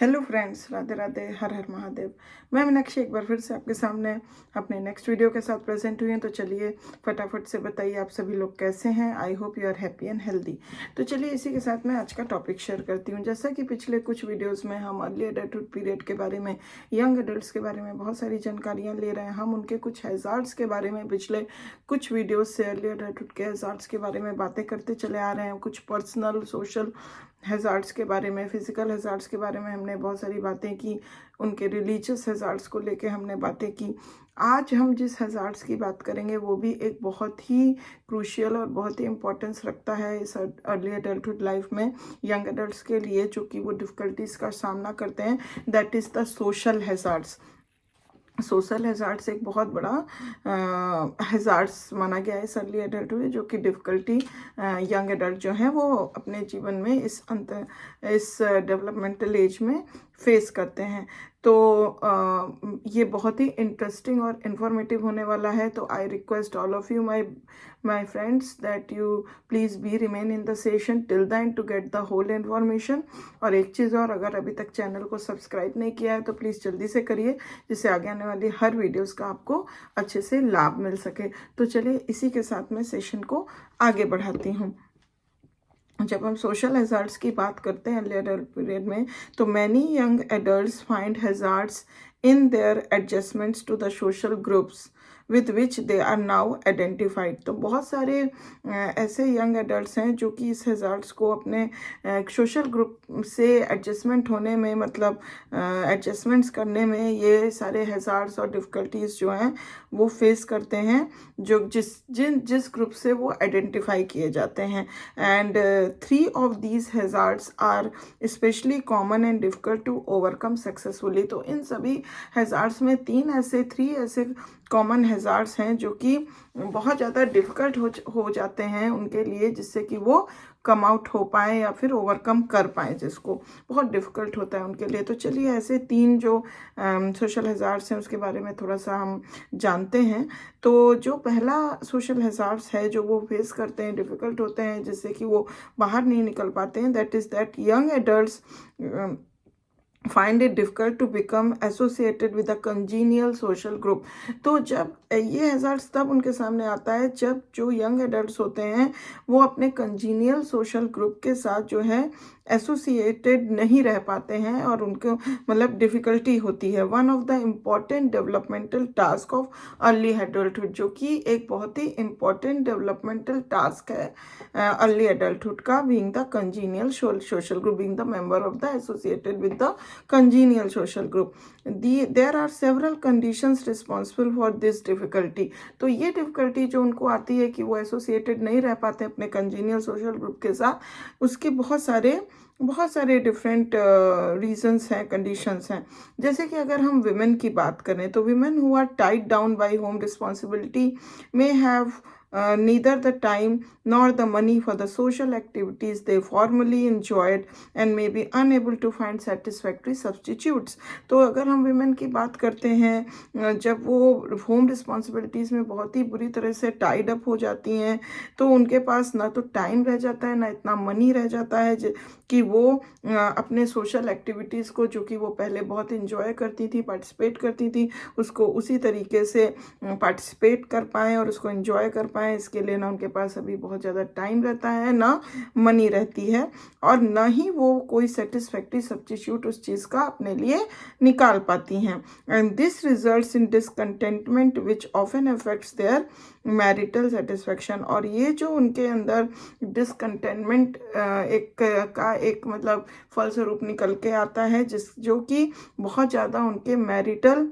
Hello friends, Radhe Radhe, हर हर महादेव। मैं मीनाक्षी एक बार फिर से आपके सामने अपने नेक्स्ट वीडियो के साथ प्रेजेंट हुई हूँ। तो चलिए फटाफट से बताइए आप सभी लोग कैसे हैं। I hope you are happy and healthy. तो चलिए इसी के साथ मैं आज का टॉपिक शेयर करती हूँ। जैसा कि पिछले कुछ वीडियोज़ में हम अर्ली एडल्टहुड पीरियड के बारे में, यंग एडल्ट्स के बारे में बहुत सारी जानकारियाँ ले रहे हैं। हम उनके कुछ हैज़ार्ड्स के बारे में पिछले कुछ वीडियोज़ से अर्ली एडल्टहुड के हैज़ार्ड्स के बारे में बातें करते चले आ रहे हैं। कुछ पर्सनल सोशल हैज़ार्ड्स के बारे में, फिज़िकल हैज़ार्ड्स के बारे में हमने बहुत सारी बातें की। उनके रिलीजियस हैज़ार्ड्स को लेके हमने बातें की। आज हम जिस हैज़ार्ड्स की बात करेंगे वो भी एक बहुत ही क्रूशियल और बहुत ही इम्पोर्टेंस रखता है इस अर्ली एडल्टहुड लाइफ में यंग एडल्ट्स के लिए, जो कि वो डिफ़िकल्टीज़ का सामना करते हैं। That is the social hazards. Social hazards एक बहुत बड़ा हैज़ार्ड्स माना गया है इस अर्ली एडल्टहुड, जो कि डिफ़िकल्टी यंग एडल्ट जो हैं वो अपने जीवन में इस डेवलपमेंटल एज में फेस करते हैं। तो ये बहुत ही इंटरेस्टिंग और इन्फॉर्मेटिव होने वाला है। तो I request all of you my friends that you please be remain in the session till the end to get the whole information. और एक चीज़ और, अगर अभी तक चैनल को सब्सक्राइब नहीं किया है तो प्लीज़ जल्दी से करिए, जिससे आगे आने वाली हर वीडियोस का आपको अच्छे से लाभ मिल सके। तो चलिए इसी के साथ मैं सेशन को आगे बढ़ाती हूँ। जब हम सोशल हैज़ार्ड्स की बात करते हैं अर्ली एडल्ट पीरियड में, तो many young adults find hazards in their adjustments to the social groups with which they are now identified. तो बहुत सारे ऐसे यंग एडल्ट्स हैं जो कि इस हैज़ार्ड्स को अपने सोशल ग्रुप से एडजस्टमेंट होने में, मतलब एडजस्टमेंट्स करने में, ये सारे हैज़ार्ड्स और डिफ़िकल्टीज़ जो हैं वो फेस करते हैं, जो जिस ग्रुप से वो आइडेंटिफाई किए जाते हैं। And 3 of these hazards are especially common and difficult to overcome successfully। तो इन सभी हैज़ार्ड्स में 3 ऐसे कॉमन हैज़ार्ड्स हैं जो कि बहुत ज़्यादा डिफ़िकल्ट हो जाते हैं उनके लिए, जिससे कि वो कम आउट हो पाए या फिर ओवरकम कर पाए, जिसको बहुत डिफ़िकल्ट होता है उनके लिए। तो चलिए ऐसे 3 जो सोशल हैज़ार्ड्स हैं उसके बारे में थोड़ा सा हम जानते हैं। तो जो पहला सोशल हैज़ार्ड्स है जो वो फेस करते हैं, डिफ़िकल्ट होते हैं, जिससे कि वो बाहर नहीं निकल पाते हैं, that is that young adults find it difficult to become associated with a congenial social group। तो जब ये हैज़ार्ड्स तब उनके सामने आता है जब जो यंग एडल्ट्स होते हैं वो अपने कंजीनियल सोशल ग्रुप के साथ जो है एसोसिएटेड नहीं रह पाते हैं और उनको मतलब डिफ़िकल्टी होती है। One of the important developmental task of early adulthood, जो कि एक बहुत ही इम्पॉर्टेंट डेवलपमेंटल टास्क है अर्ली एडल्टहुड का, being the congenial social group, being the member of the associated with the congenial social group। There are several conditions responsible for this difficulty। तो ये difficulty जो उनको आती है कि वो एसोसिएटेड नहीं रह पाते अपने कंजीनियल सोशल ग्रुप के साथ, उसके बहुत सारे डिफरेंट रीजंस हैं, कंडीशंस हैं। जैसे कि अगर हम विमेन की बात करें तो women who are tied down by home responsibility may have neither the time nor the money for the social activities they formerly enjoyed and may be unable to find satisfactory substitutes। तो अगर हम women की बात करते हैं, जब वो home responsibilities में बहुत ही बुरी तरह से टाइड अप हो जाती हैं, तो उनके पास ना तो टाइम रह जाता है ना इतना मनी रह जाता है कि वो अपने सोशल एक्टिविटीज़ को, जो कि वो पहले बहुत इंजॉय करती थी, पार्टिसिपेट करती थी, उसको उसी तरीके से पार्टिसिपेट कर पाएँ और उसको इंजॉय कर पाएँ। इसके लिए ना उनके पास अभी बहुत ज़्यादा टाइम रहता है, ना मनी रहती है, और ना ही वो कोई सेटिस्फैक्ट्री सब्स्टिट्यूट उस चीज़ का अपने लिए निकाल पाती हैं। And this results in discontentment which often affects their marital satisfaction. और ये जो उनके अंदर डिसकंटेंटमेंट एक मतलब फलस्वरूप निकल के आता है, जो कि बहुत ज़्यादा उनके मैरिटल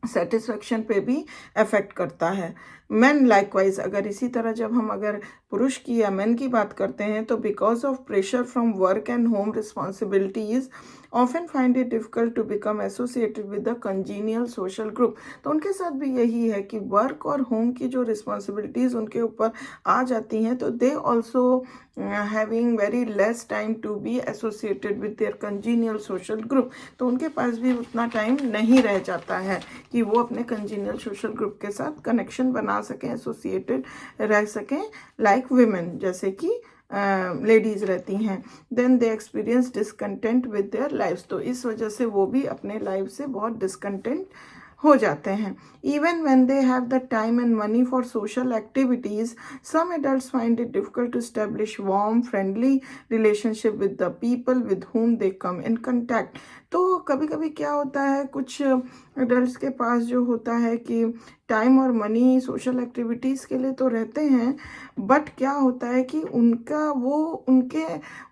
सेटिस्फैक्शन पे भी अफेक्ट करता है। मैन लाइकवाइज, अगर इसी तरह जब हम अगर पुरुष की या मैन की बात करते हैं, तो because of pressure from work and home responsibilities often find it difficult to become associated with the congenial social group. तो उनके साथ भी यही है कि वर्क और होम की जो रिस्पॉन्सिबिलिटीज़ उनके ऊपर आ जाती हैं, तो they also having very less time to be associated with their congenial social group. तो उनके पास भी उतना टाइम नहीं रह जाता है कि वो अपने कंजीनियल सोशल ग्रुप के साथ कनेक्शन बना सकें, एसोसिएटेड रह सकें लाइक विमेन, जैसे कि लेडीज़ रहती हैं, then they experience discontent with their lifes. तो इस वजह से वो भी अपने लाइफ से बहुत डिसकंटेंट हो जाते हैं। Even when they have the time and money for social activities, some adults find it difficult to establish warm friendly relationship with द पीपल विद whom they come in contact. तो कभी कभी क्या होता है, कुछ एडल्ट्स के पास जो होता है कि टाइम और मनी सोशल एक्टिविटीज़ के लिए तो रहते हैं, बट क्या होता है कि उनका वो उनके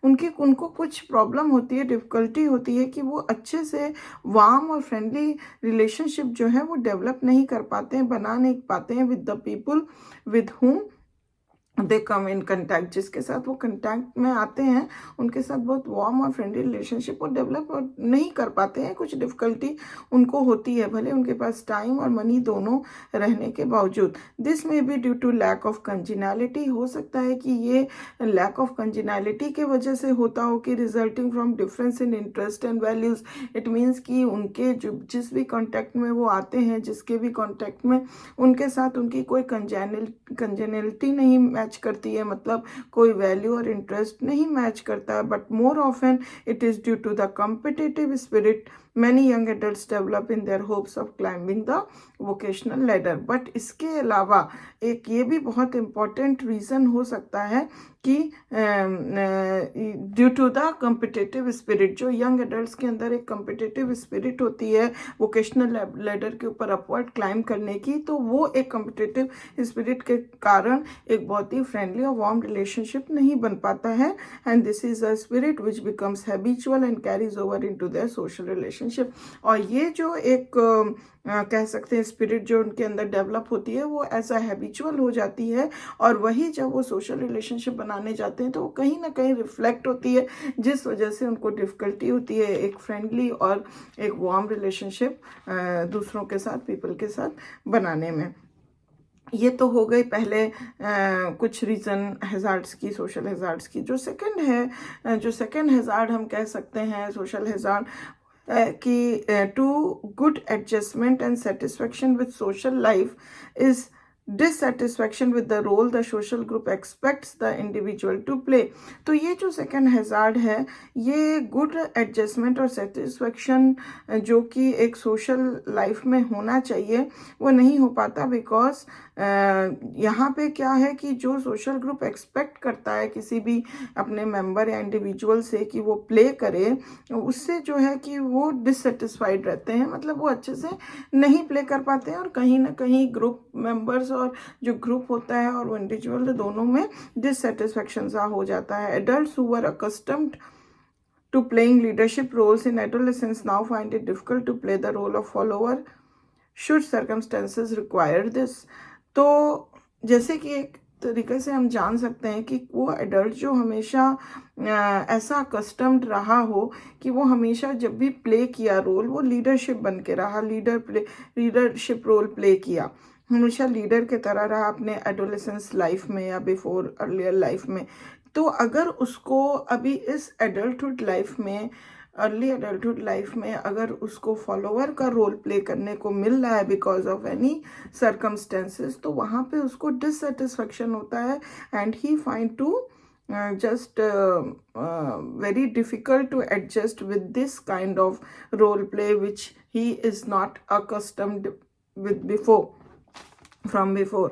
उनके उनको कुछ प्रॉब्लम होती है, डिफ़िकल्टी होती है कि वो अच्छे से वार्म और फ्रेंडली रिलेशनशिप जो है वो डेवलप नहीं कर पाते हैं, बना नहीं पाते हैं विद द पीपल विद whom they come in contact. जिसके साथ वो कंटैक्ट में आते हैं उनके साथ बहुत वार्म और फ्रेंडली रिलेशनशिप वो डेवलप नहीं कर पाते हैं, कुछ डिफ़िकल्टी उनको होती है, भले उनके पास टाइम और मनी दोनों रहने के बावजूद। दिस में be due to lack of congeniality. हो सकता है कि ये लैक ऑफ कंजिनैलिटी के वजह से होता हो कि resulting from difference in interest and values. It means कि उनके जो जिस भी कॉन्टैक्ट में वो आते हैं, जिसके भी कॉन्टैक्ट में, उनके साथ उनकी कोई कंजेनलिटी नहीं मैच करती है, मतलब कोई वैल्यू और इंटरेस्ट नहीं मैच करता है। But more often it is due to the competitive spirit many young adults develop in their hopes of climbing the vocational ladder। But इसके अलावा एक ये भी बहुत इम्पॉर्टेंट रीज़न हो सकता है कि due to the competitive spirit, जो यंग एडल्ट्स के अंदर एक कम्पिटिटिव स्पिरिट होती है वोकेशनल लेडर के ऊपर अपवर्ड क्लाइम करने की, तो वो एक कम्पिटिटिव स्पिरिट के कारण एक बहुत ही फ्रेंडली और वार्म रिलेशनशिप नहीं बन पाता है। And this is a spirit which becomes habitual and carries over into their social relationship. और ये जो एक कह सकते हैं स्पिरिट जो उनके अंदर डेवलप होती है, वो ऐसा हैबिचुअल हो जाती है, और वही जब वो सोशल रिलेशनशिप बनाने जाते हैं तो वो कहीं ना कहीं रिफ्लेक्ट होती है, जिस वजह से उनको डिफ़िकल्टी होती है एक फ्रेंडली और एक वार्म रिलेशनशिप दूसरों के साथ, पीपल के साथ बनाने में। ये तो हो गई पहले कुछ रीज़न हैज़ार्ड्स की, सोशल हैज़ार्ड्स की। जो सेकंड हैज़ार्ड हम कह सकते हैं सोशल हैज़ार्ड, कि to good adjustment and satisfaction with social life is dissatisfaction with the role the social group expects the individual to play. तो ये जो सेकंड हैज़ार्ड है, ये गुड एडजस्टमेंट और सेटिस्फेक्शन जो कि एक सोशल लाइफ में होना चाहिए वो नहीं हो पाता, बिकॉज यहाँ पे क्या है कि जो सोशल ग्रुप एक्सपेक्ट करता है किसी भी अपने मेंबर या इंडिविजुअल से कि वो प्ले करे, उससे जो है कि वो डिससेटिस्फाइड रहते हैं, मतलब वो अच्छे से नहीं प्ले कर पाते हैं, और कहीं ना कहीं ग्रुप मेंबर्स और जो ग्रुप होता है और वो इंडिविजुअल, दोनों में डिससेटिस्फैक्शन सा हो जाता है। Adults who were accustomed to playing leadership roles in adolescence now find it difficult to play the role of follower should circumstances require this। तो जैसे कि एक तरीके से हम जान सकते हैं कि वो एडल्ट जो हमेशा ऐसा कस्टम्ड रहा हो कि वो हमेशा जब भी प्ले किया रोल, वो लीडरशिप बन के रहा, लीडरशिप रोल प्ले किया, हमेशा लीडर के तरह रहा अपने एडोलेसेंस लाइफ में या बिफोर अर्लियर लाइफ में। तो अगर उसको अभी इस एडल्टहुड लाइफ में, अर्ली एडल्टहुड लाइफ में, अगर उसको फॉलोअर का रोल प्ले करने को मिल रहा है बिकॉज ऑफ एनी सर्कमस्टेंसेस, तो वहाँ पे उसको डिससेटिस्फैक्शन होता है and he find to just very difficult to adjust with this kind of role play which he is not accustomed with from before।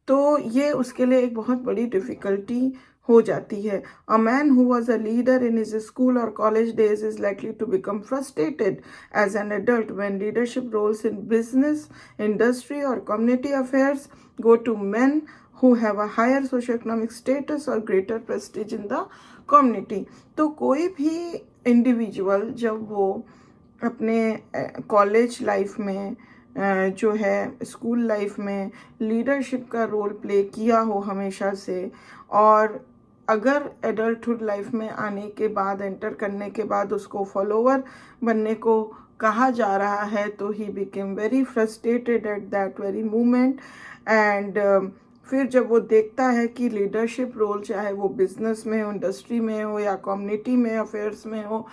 तो ये उसके लिए एक बहुत बड़ी डिफ़िकल्टी हो जाती है। A man who was a leader in his school or college days is likely to become frustrated as an adult when leadership roles in business, industry or community affairs go to men who have a higher socioeconomic status or greater prestige in the community। तो कोई भी individual जब वो अपने college life में जो है, school life में लीडरशिप का रोल प्ले किया हो हमेशा से, और अगर एडल्टहुड लाइफ में आने के बाद, एंटर करने के बाद उसको फॉलोवर बनने को कहा जा रहा है, तो he became very frustrated at that very moment. And फिर जब वो देखता है कि लीडरशिप रोल चाहे वो बिजनेस में हो, इंडस्ट्री में हो या कम्युनिटी में अफेयर्स में हो,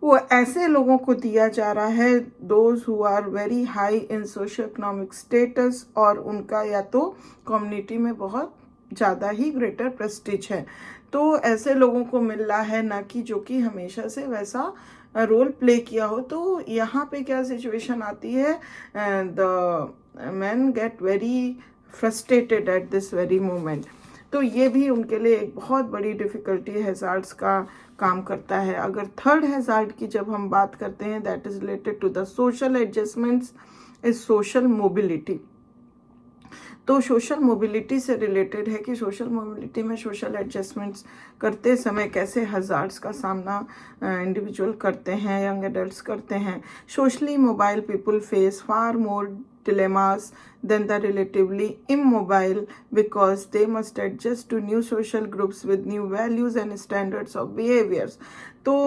वो ऐसे लोगों को दिया जा रहा है those who are very high in socio economic status, और उनका या तो कम्युनिटी में बहुत ज़्यादा ही ग्रेटर प्रेस्टीज है। तो ऐसे लोगों को मिल रहा है, ना कि जो कि हमेशा से वैसा रोल प्ले किया हो। तो यहाँ पे क्या सिचुएशन आती है, the main get very frustrated at this very moment. तो ये भी उनके लिए एक बहुत बड़ी डिफ़िकल्टी हैज़ार्ड्स का काम करता है। अगर थर्ड हैज़ार्ड की जब हम बात करते हैं, that is related to the social adjustments is social mobility. तो सोशल मोबिलिटी से रिलेटेड है कि सोशल मोबिलिटी में सोशल एडजस्टमेंट्स करते समय कैसे हज़ार्ड्स का सामना इंडिविजुअल करते हैं, यंग एडल्ट्स करते हैं। Socially mobile people face far more dilemmas than the relatively immobile because they must adjust to new social groups with new values and standards of behaviors। तो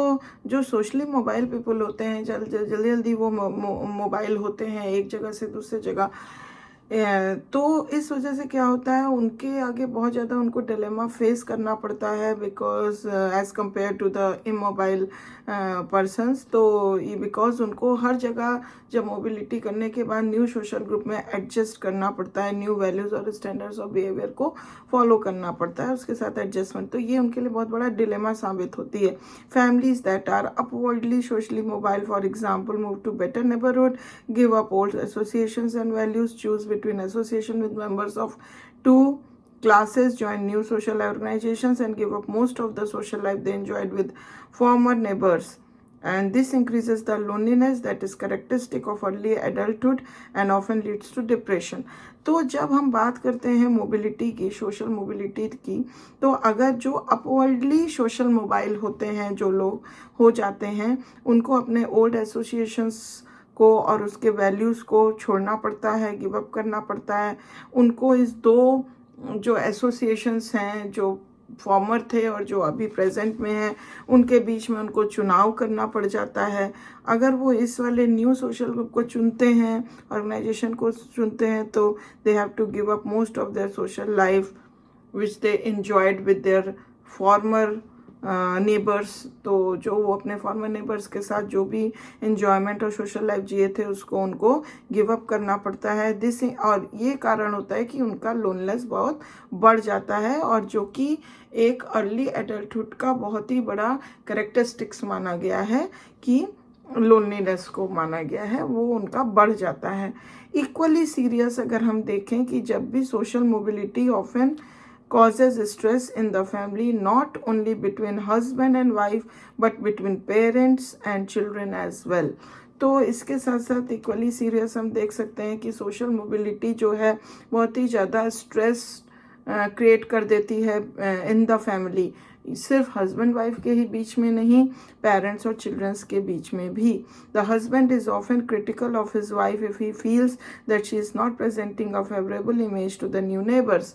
जो सोशली मोबाइल पीपल होते हैं, जल्दी जल्दी वो mobile होते हैं एक जगह से दूसरी जगह, तो इस वजह से क्या होता है, उनके आगे बहुत ज़्यादा उनको डिलेमा फेस करना पड़ता है, because as compare to the immobile persons. तो ये बिकॉज उनको हर जगह जब मोबिलिटी करने के बाद न्यू सोशल ग्रुप में एडजस्ट करना पड़ता है, न्यू वैल्यूज़ और स्टैंडर्ड्स ऑफ बिहेवियर को फॉलो करना पड़ता है, उसके साथ एडजस्टमेंट। तो ये उनके लिए बहुत बड़ा डिलेमा साबित होती है। Families that are upwardly socially mobile, for example, move to better neighbourhood, give up old associations and values, choose between association with members of two classes, join new social organizations and give up most of the social life they enjoyed with former neighbors, and this increases the loneliness that is characteristic of early adulthood and often leads to depression। तो जब हम बात करते हैं mobility की, social mobility की, तो अगर जो अपवर्डली सोशल मोबाइल होते हैं, जो लोग हो जाते हैं, उनको अपने ओल्ड एसोसिएशंस को और उसके वैल्यूज़ को छोड़ना पड़ता है, गिव अप करना पड़ता है। उनको इस दो जो एसोसिएशंस हैं, जो फॉर्मर थे और जो अभी प्रेजेंट में हैं, उनके बीच में उनको चुनाव करना पड़ जाता है। अगर वो इस वाले न्यू सोशल ग्रुप को चुनते हैं, ऑर्गेनाइजेशन को चुनते हैं, तो they have to give up most of their social life which they enjoyed with their former neighbours. तो जो वो अपने फॉर्मर नेबर्स के साथ जो भी एंजॉयमेंट और सोशल लाइफ जिए थे, उसको उनको गिव अप करना पड़ता है। दिस और ये कारण होता है कि उनका लोनलेस बहुत बढ़ जाता है, और जो कि एक अर्ली एडल्टहुड का बहुत ही बड़ा कैरेक्टरिस्टिक्स माना गया है, कि लोनलीनेस को माना गया है, वो उनका बढ़ जाता है। इक्वली सीरियस अगर हम देखें कि जब भी social mobility often causes stress in the family, not only between husband and wife but between parents and children as well। तो इसके साथ साथ इक्वली सीरियस हम देख सकते हैं कि सोशल मोबिलिटी जो है बहुत ही ज़्यादा स्ट्रेस क्रिएट कर देती है इन द फैमिली। सिर्फ हस्बैंड वाइफ के ही बीच में नहीं, पेरेंट्स और चिल्ड्रंस के बीच में भी। The husband is often critical of his wife if he feels that she is not presenting a favourable image to the new neighbours.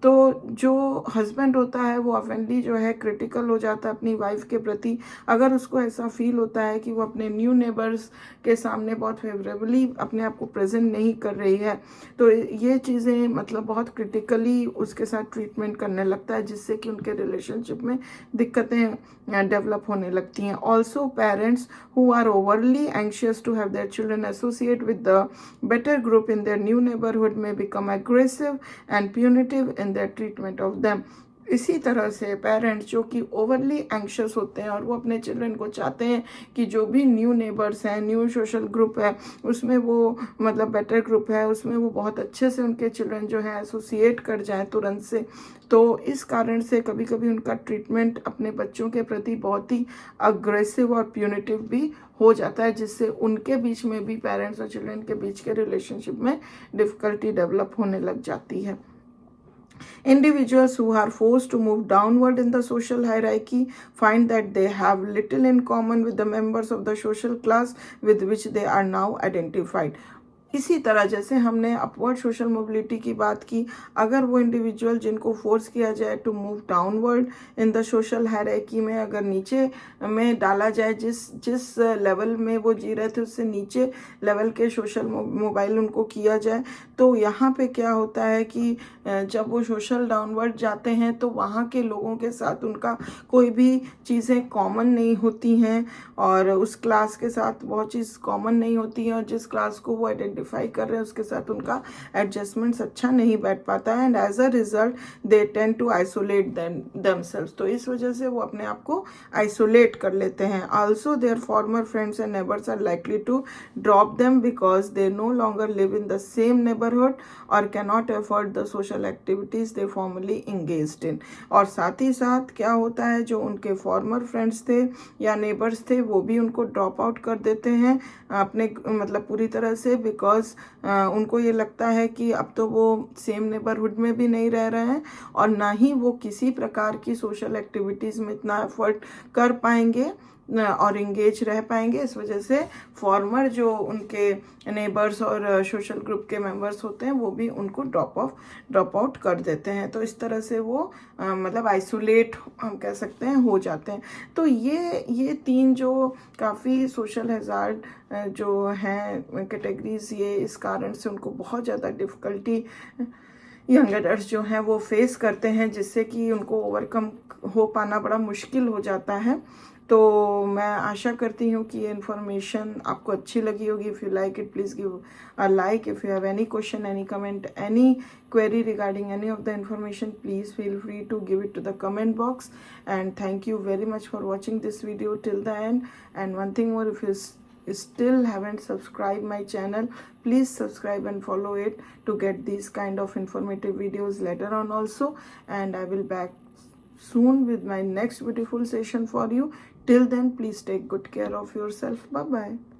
तो जो हस्बैंड होता है वो ऑफेंडली जो है क्रिटिकल हो जाता है अपनी वाइफ के प्रति, अगर उसको ऐसा फील होता है कि वो अपने न्यू नेबर्स के सामने बहुत फेवरेबली अपने आप को प्रेजेंट नहीं कर रही है। तो ये चीज़ें मतलब बहुत क्रिटिकली उसके साथ ट्रीटमेंट करने लगता है, जिससे कि उनके रिलेशनशिप में दिक्कतें डेवलप होने लगती हैं। Also parents who are overly anxious to have their children associate with the better group in their new neighbourhood में become aggressive and punitive in their treatment of them। इसी तरह से पेरेंट्स जो कि ओवरली एंक्शस होते हैं और वो अपने चिल्ड्रन को चाहते हैं कि जो भी न्यू नेबर्स हैं, न्यू सोशल ग्रुप है, उसमें वो मतलब बेटर ग्रुप है, उसमें वो बहुत अच्छे से उनके चिल्ड्रन जो है एसोसिएट कर जाएं तुरंत से। तो इस कारण से कभी कभी उनका ट्रीटमेंट अपने बच्चों के प्रति बहुत ही अग्रेसिव और प्यूनिटिव भी हो जाता है, जिससे उनके बीच में भी, पेरेंट्स और चिल्ड्रन के बीच के रिलेशनशिप में डिफ़िकल्टी डेवलप होने लग जाती है। Individuals who are forced to move downward in the social hierarchy find that they have little in common with the members of the social class with which they are now identified। इसी तरह जैसे हमने upward social mobility की बात की, अगर वो individual जिनको फोर्स किया जाए to move downward in the social hierarchy में, अगर नीचे में डाला जाए, जिस लेवल में वो जी रहे थे उससे नीचे लेवल के सोशल मोबाइल उनको किया जाए, तो यहाँ पे क्या होता है कि जब वो सोशल डाउनवर्ड जाते हैं तो वहाँ के लोगों के साथ उनका कोई भी चीज़ें कॉमन नहीं होती हैं, और उस क्लास के साथ बहुत चीज़ कॉमन नहीं होती है, और जिस क्लास को वो आइडेंटिफाई आइडेंटिफाई कर रहे हैं उसके साथ उनका एडजस्टमेंट्स अच्छा नहीं बैठ पाता है, and as a result they tend to isolate themselves, तो इस वजह से वो अपने आप को आइसोलेट कर लेते हैं. Also their former friends and neighbours are likely to drop them because they no longer live in the same neighbourhood और cannot afford the social activities they formerly engaged in. और साथ ही साथ क्या होता है, जो उनके फॉर्मर फ्रेंड्स थे या नेबर्स थे वो भी उनको ड्रॉप आउट कर देते हैं अपने मतलब पूरी तरह से, बिकॉज उनको ये लगता है कि अब तो वो सेम नेबरहुड में भी नहीं रह रहे हैं और ना ही वो किसी प्रकार की सोशल एक्टिविटीज़ में इतना एफर्ट कर पाएंगे और इंगेज रह पाएंगे. इस वजह से फॉर्मर जो उनके नेबर्स और सोशल ग्रुप के मेंबर्स होते हैं वो भी उनको ड्रॉप आउट कर देते हैं. तो इस तरह से वो मतलब आइसोलेट हम कह सकते हैं हो जाते हैं. तो ये 3 जो काफ़ी सोशल हैजार्ड जो हैं कैटेगरीज, ये इस कारण से उनको बहुत ज़्यादा डिफ़िकल्टी यंग एडल्ट्स जो हैं वो फेस करते हैं, जिससे कि उनको ओवरकम हो पाना बड़ा मुश्किल हो जाता है. तो मैं आशा करती हूँ कि ये इन्फॉर्मेशन आपको अच्छी लगी होगी. If you like it please give a like. If you have any question, any comment, any query regarding any of the information, please feel free to give it to the comment box. And thank you very much for watching this video till the end. And one thing more, if you still haven't subscribed my channel, please subscribe and follow it to get these kind of informative videos later on also. And I will back soon with my next beautiful session for you. Till then, please take good care of yourself. Bye bye.